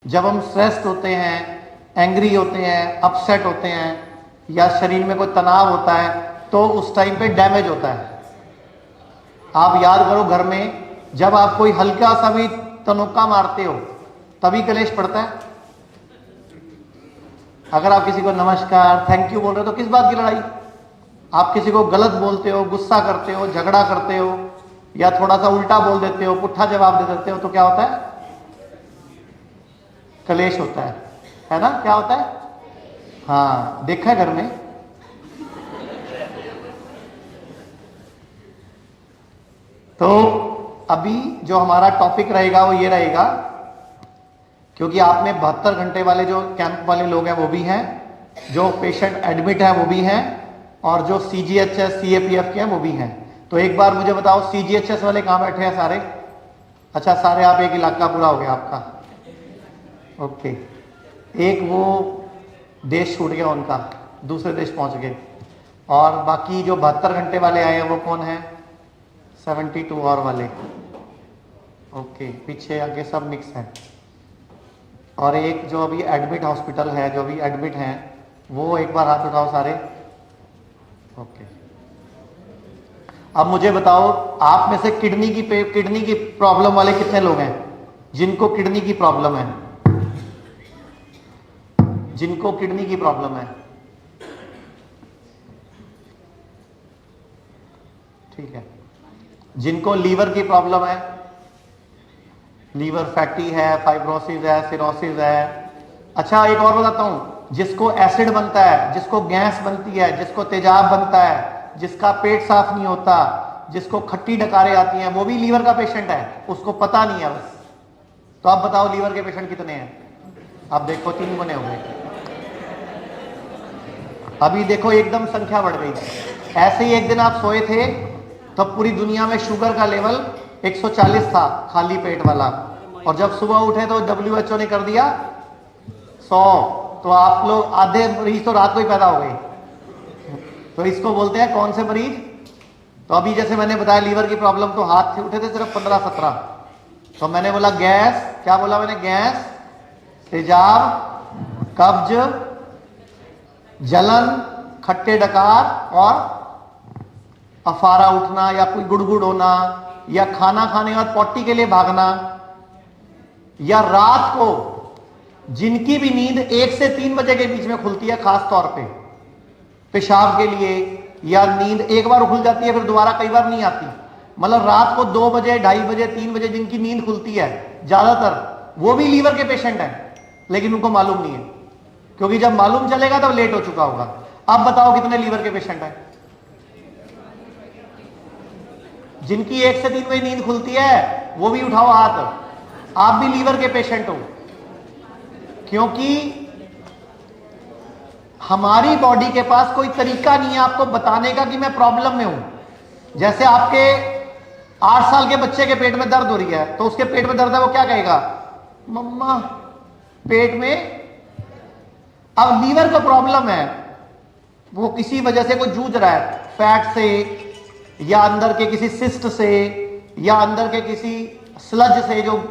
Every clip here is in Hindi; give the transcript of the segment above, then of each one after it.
जब हम स्ट्रेस्ड होते हैं, एंग्री होते हैं, अपसेट होते हैं या शरीर में कोई तनाव होता है तो उस टाइम पे डैमेज होता है। आप याद करो घर में जब आप कोई हल्का सा भी तनुक्का मारते हो तभी कलेश पड़ता है। अगर आप किसी को नमस्कार थैंक यू बोल रहे हो तो किस बात की लड़ाई? आप किसी को गलत बोलते हो, गुस्सा करते हो, झगड़ा करते हो या थोड़ा सा उल्टा बोल देते हो, पुट्ठा जवाब दे देते हो तो क्या होता है? कलेश होता है ना? क्या होता है? हाँ, देखा है घर में। तो अभी जो हमारा टॉपिक रहेगा वो ये रहेगा, क्योंकि आप में 72 घंटे वाले जो कैंप वाले लोग हैं वो भी हैं, जो पेशेंट एडमिट है वो भी हैं, और जो CGHS CAPF के हैं वो भी हैं। तो एक बार मुझे बताओ CGHS वाले कहाँ बैठे हैं सारे? अच्छा, सारे आप, एक इलाका पूरा हो गया आपका। ओके, एक वो देश छूट गया उनका, दूसरे देश पहुंच गए, और बाकी जो 72 घंटे वाले आए हैं वो कौन है? 72 और वाले। ओके, पीछे आगे सब मिक्स है। और एक जो अभी एडमिट हॉस्पिटल है, जो अभी एडमिट हैं वो एक बार हाथ उठाओ सारे। ओके, अब मुझे बताओ आप में से किडनी की प्रॉब्लम वाले कितने लोग हैं जिनको किडनी की प्रॉब्लम है? जिनको किडनी की प्रॉब्लम है, ठीक है। जिनको लीवर की प्रॉब्लम है, लीवर फैटी है, फाइब्रोसिस है, सिरोसिस है। अच्छा, एक और बताता हूं, जिसको एसिड बनता है, जिसको गैस बनती है, जिसको तेजाब बनता है, जिसका पेट साफ नहीं होता, जिसको खट्टी डकारें आती हैं, वो भी लीवर का पेशेंट है, उसको पता नहीं है बस। तो आप बताओ लीवर के पेशेंट कितने हैं? आप देखो 3 बने होंगे। अभी देखो एकदम संख्या बढ़ गई। ऐसे ही एक दिन आप सोए थे तो पूरी दुनिया में शुगर का लेवल 140 था, खाली पेट वाला, और जब सुबह उठे तो WHO ने कर दिया 100। तो आप लोग आधे मरीज तो रात को ही पैदा हो गए। तो इसको बोलते हैं कौन से मरीज? तो अभी जैसे मैंने बताया लीवर की प्रॉब्लम, तो हाथ से उठे थे सिर्फ 15-17। तो मैंने बोला गैस, क्या बोला मैंने? गैस, तेजाब, कब्ज, जलन, खट्टे डकार और अफारा उठना या कोई गुड़गुड़ होना, या खाना खाने के बाद पॉटी के लिए भागना, या रात को जिनकी भी नींद 1 से 3 बजे के बीच में खुलती है, खास तौर पे पेशाब के लिए, या नींद एक बार खुल जाती है फिर दोबारा कई बार नहीं आती, मतलब रात को 2 बजे, 2:30 बजे, 3 बजे जिनकी नींद खुलती है ज्यादातर, वो भी लीवर के पेशेंट हैं, लेकिन उनको मालूम नहीं है, क्योंकि जब मालूम चलेगा तब लेट हो चुका होगा। अब बताओ कितने लीवर के पेशेंट हैं जिनकी 1 से 3 बजे नींद खुलती है? वो भी उठाओ हाथ। आप भी लीवर के पेशेंट हो, क्योंकि हमारी बॉडी के पास कोई तरीका नहीं है आपको बताने का कि मैं प्रॉब्लम में हूं। जैसे आपके 8 साल के बच्चे के पेट में दर्द हो रही है, तो उसके पेट में दर्द है, वो क्या कहेगा? मम्मा पेट में। अब लीवर का प्रॉब्लम है, वो किसी वजह से कोई जूझ रहा है, फैट से, या अंदर के किसी सिस्ट से, या अंदर के किसी स्लज से, जो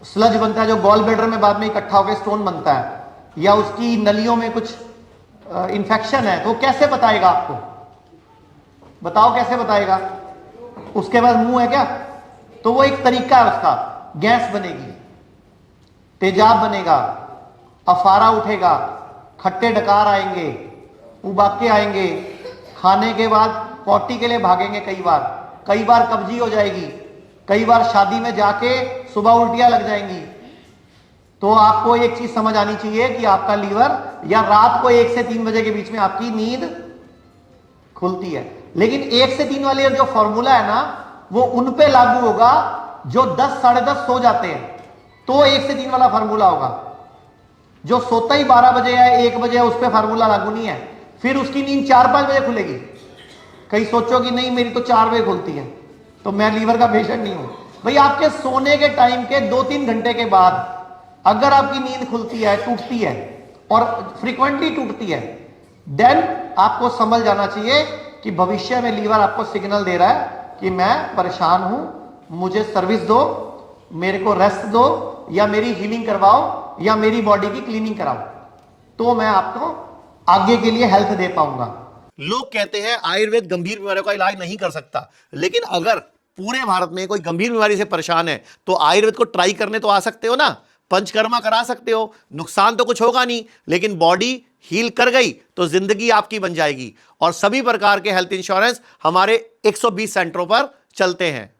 स्लज बनता है जो गॉल ब्लैडर में बाद में इकट्ठा होकर स्टोन बनता है, या उसकी नलियों में कुछ इंफेक्शन है, तो कैसे बताएगा आपको? बताओ कैसे बताएगा? उसके बाद मुंह है क्या? तो वो एक तरीका है उसका। गैस बनेगी, तेजाब बनेगा, अफारा उठेगा, खट्टे डकार आएंगे, उबाके आएंगे, खाने के बाद पॉटी के लिए भागेंगे, कई बार कब्जी हो जाएगी, कई बार शादी में जाके सुबह उल्टियां लग जाएंगी। तो आपको एक चीज समझ आनी चाहिए कि आपका लीवर, या रात को 1 से 3 बजे के बीच में आपकी नींद खुलती है, लेकिन 1 से 3 वाली जो फॉर्मूला है ना, वो उन पे लागू होगा जो 10 साढ़े 10 सो जाते हैं, तो 1 से 3 वाला फॉर्मूला होगा। जो सोता ही 12 बजे है, 1 बजे है, उस पर फॉर्मूला लागू नहीं है। फिर उसकी नींद 4-5 बजे खुलेगी। कहीं सोचोगी नहीं मेरी तो 4 बजे खुलती है, तो मैं लीवर का पेशेंट नहीं हूं। भाई आपके सोने के टाइम के 2-3 घंटे के बाद अगर आपकी नींद खुलती है, टूटती है, और फ्रीक्वेंटली टूटती है, देन आपको समझ जाना चाहिए कि भविष्य में लीवर आपको सिग्नल दे रहा है कि मैं परेशान हूं, मुझे सर्विस दो, मेरे को रेस्ट दो, या मेरी हीलिंग करवाओ या मेरी बॉडी की क्लीनिंग कराओ, तो मैं आपको आगे के लिए हेल्थ दे पाऊंगा। लोग कहते हैं आयुर्वेद गंभीर बीमारियों का इलाज नहीं कर सकता, लेकिन अगर पूरे भारत में कोई गंभीर बीमारी से परेशान है तो आयुर्वेद को ट्राई करने तो आ सकते हो ना, पंचकर्मा करा सकते हो, नुकसान तो कुछ होगा नहीं, लेकिन बॉडी हील कर गई तो जिंदगी आपकी बन जाएगी। और सभी प्रकार के हेल्थ इंश्योरेंस हमारे 120 सेंटरों पर चलते हैं।